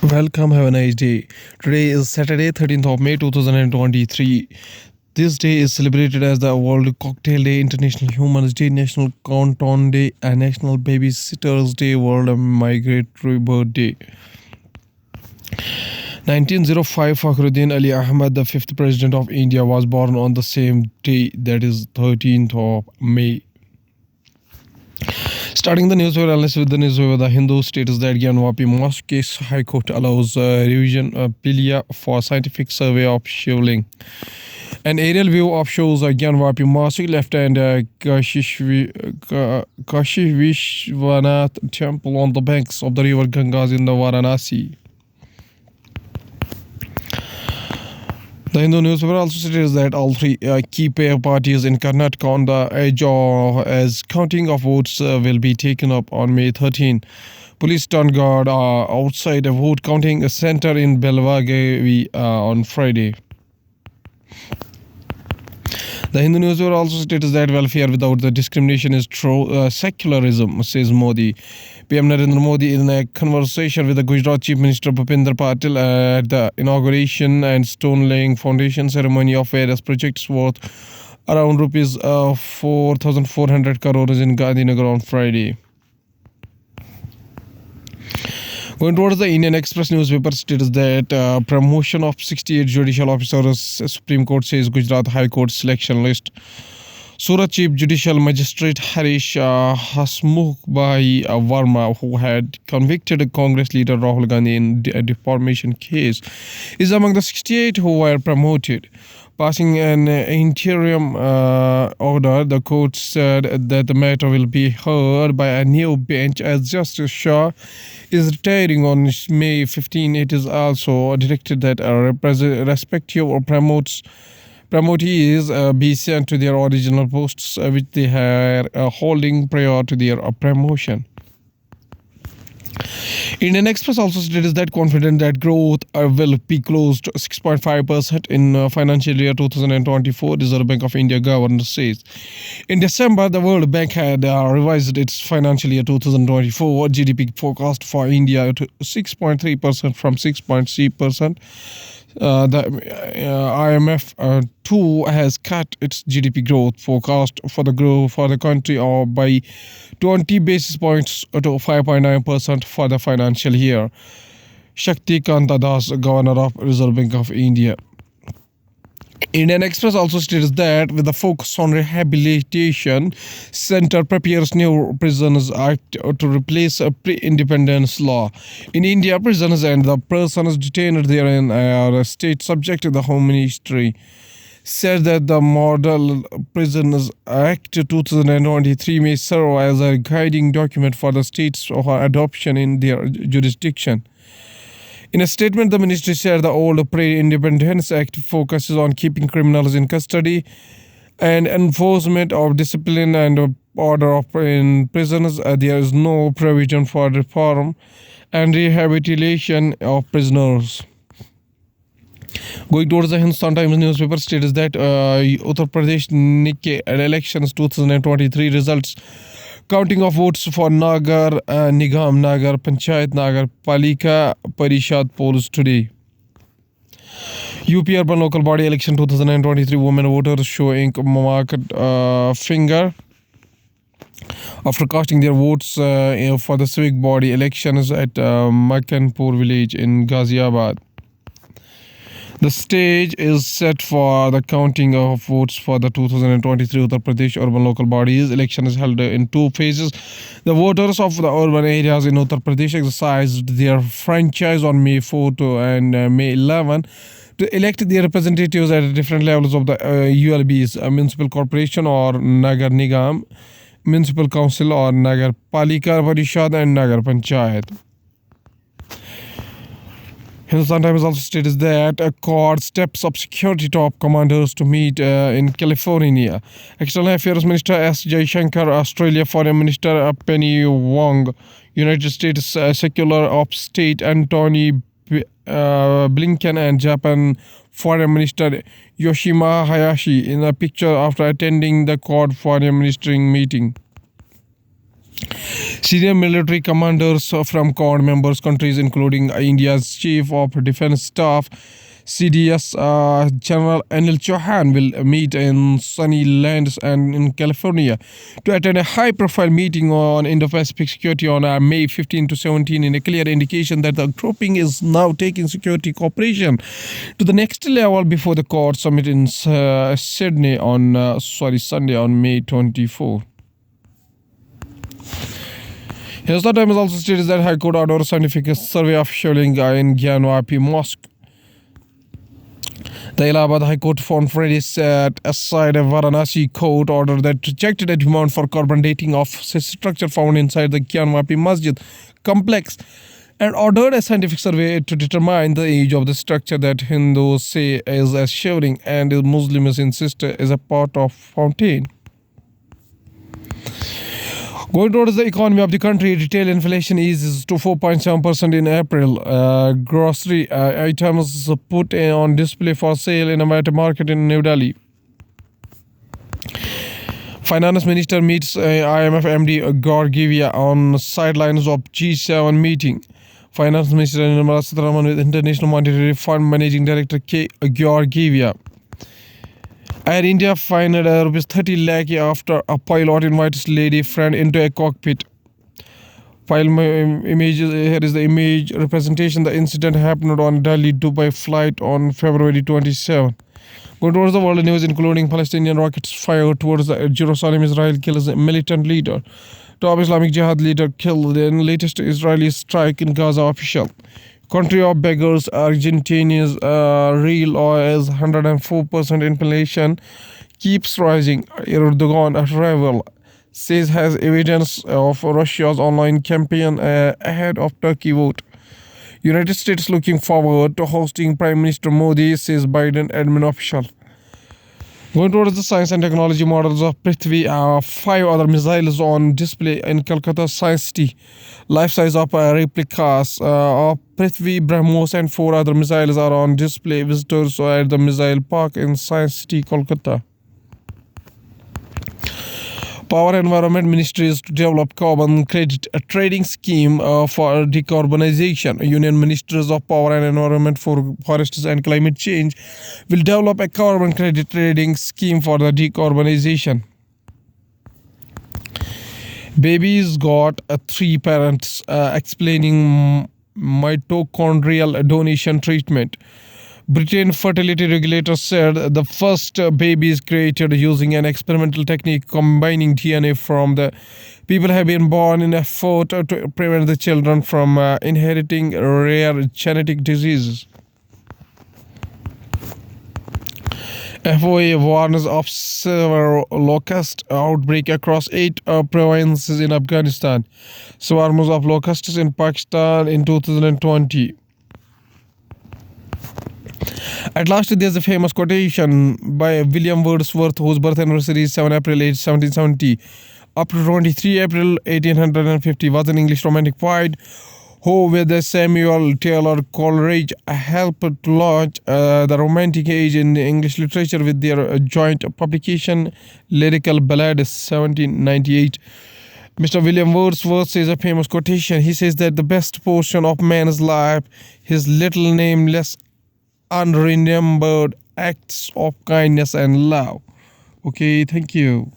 Welcome, have a nice day. Today is Saturday, 13th of May 2023. This day is celebrated as the World Cocktail Day, International Humans Day, National Countdown Day, and National Babysitters Day, World Migratory Bird Day. 1905, Fakhruddin Ali Ahmad, the fifth president of India, was born on the same day, that is 13th of May. Starting the newspaper analysis with the newspaper The Hindu states that Gyanvapi Mosque case High Court allows revision Pilia for scientific survey of Shivling. An aerial view of shows Gyanvapi Mosque left and Kashi Vishwanath temple on the banks of the river Gangas in the Varanasi. The Hindu newspaper also states that all three key pair parties in Karnataka on the edge as counting of votes will be taken up on May 13. Police stand guard outside a vote counting center in Belagavi on Friday. The Hindu newspaper also states that welfare without the discrimination is true secularism, says Modi. PM Narendra Modi, in a conversation with the Gujarat Chief Minister Bhupinder Patel at the inauguration and stone-laying foundation ceremony of various projects worth around rupees 4,400 crores in Gandhinagar on Friday. Going towards the Indian Express newspaper states that promotion of 68 judicial officers, Supreme Court says Gujarat High Court selection list. Surat Chief Judicial Magistrate Harish Hasmukhbhai Verma, who had convicted Congress leader Rahul Gandhi in a defamation case, is among the 68 who were promoted. Passing an interim order, the court said that the matter will be heard by a new bench as Justice Shah is retiring on May 15. It is also directed that respective promotees be sent to their original posts which they are holding prior to their promotion. Indian Express also states that confident that growth will be close to 6.5% in financial year 2024, Reserve Bank of India governor says. In December, the World Bank had revised its financial year 2024 GDP forecast for India to 6.3% from 6.3%. The IMF too has cut its GDP growth forecast for the country by 20 basis points to 5.9% for the financial year. Shakti Kanta Das, Governor of Reserve Bank of India. Indian Express also states that with the focus on rehabilitation, Center prepares new Prisoners Act to replace a pre-independence law. In India, prisoners and the persons detained therein are state subject to the Home Ministry. Said that the Model Prisoners Act 2023 may serve as a guiding document for the states for adoption in their jurisdiction. In a statement, the ministry said the old Pre-Independence Act focuses on keeping criminals in custody and enforcement of discipline and order in prisons. There is no provision for reform and rehabilitation of prisoners. Going towards the Hindustan Times newspaper states that Uttar Pradesh Nikke elections 2023 results. Counting of votes for Nagar Nigam, Nagar Panchayat, Nagar Palika Parishad polls today. UP Urban Local Body Election 2023 women voters showing marked finger after casting their votes for the civic body elections at Makanpur village in Ghaziabad. The stage is set for the counting of votes for the 2023 Uttar Pradesh urban local bodies. Election is held in two phases. The voters of the urban areas in Uttar Pradesh exercised their franchise on May 4 and May 11 to elect their representatives at different levels of the ULBs, a municipal corporation or Nagar Nigam, municipal council or Nagar Palika Parishad and Nagar Panchayat. Hindustan Times also states that a Quad steps up security top commanders to meet in California. External Affairs Minister S. Jaishankar, Australia Foreign Minister Penny Wong, United States Secretary of State Antony Blinken and Japan Foreign Minister Yoshima Hayashi in a picture after attending the Quad Foreign Ministering meeting. Senior military commanders from Quad members countries, including India's Chief of Defense Staff CDS General Anil Chauhan, will meet in sunny lands and in California to attend a high-profile meeting on Indo-Pacific security on May 15 to 17, in a clear indication that the grouping is now taking security cooperation to the next level before the Quad summit in Sydney on Sunday on May 24. Hindustan Times also states that High Court ordered a scientific survey of Shivling in Gyanwapi Mosque. The Allahabad High Court found Friday set aside a Varanasi court order that rejected a demand for carbon dating of structure found inside the Gyanwapi Masjid complex and ordered a scientific survey to determine the age of the structure that Hindus say is a shivling and Muslims insist is a part of fountain. Going towards the economy of the country, retail inflation eases to 4.7% in April. Grocery items put on display for sale in a market in New Delhi. Finance Minister meets IMF MD Georgieva on sidelines of G7 meeting. Finance Minister Nirmala Sitharaman with International Monetary Fund Managing Director K. Georgieva. Air India fined rupees 30 lakh after a pilot invites lady friend into a cockpit. Here is the image representation. The incident happened on Delhi-Dubai flight on February 27. Going towards the world news, including Palestinian rockets fired towards Jerusalem. Israel kills a militant leader. Top Islamic Jihad leader killed in latest Israeli strike in Gaza. Official. Country of beggars, Argentina's real oil is 104%. Inflation keeps rising. Erdogan rival says has evidence of Russia's online campaign ahead of Turkey vote. United States looking forward to hosting Prime Minister Modi, says Biden admin official. Going towards the science and technology models of Prithvi, 5 other missiles on display in Calcutta Science City. Life-size of replicas of Prithvi, BrahMos and 4 other missiles are on display. Visitors at the Missile Park in Science City, Kolkata. Power and Environment Ministry is to develop carbon credit trading scheme for decarbonization. Union Ministers of Power and Environment for Forests and Climate Change will develop a carbon credit trading scheme for the decarbonization. Babies got 3 parents, explaining mitochondrial donation treatment. Britain fertility regulator said the first baby is created using an experimental technique combining DNA from the people have been born in an effort to prevent the children from inheriting rare genetic diseases. FOA warns of severe locust outbreak across 8 provinces in Afghanistan. Swarms of locusts in Pakistan in 2020. At last, there's a famous quotation by William Wordsworth, whose birth anniversary is 7 April 1770. Up to 23 April 1850, was an English romantic poet who, with Samuel Taylor Coleridge, helped to launch the Romantic Age in English literature with their joint publication, Lyrical Ballads, 1798. Mr. William Wordsworth says a famous quotation. He says that the best portion of man's life, his little nameless unremembered acts of kindness and love. Okay, thank you.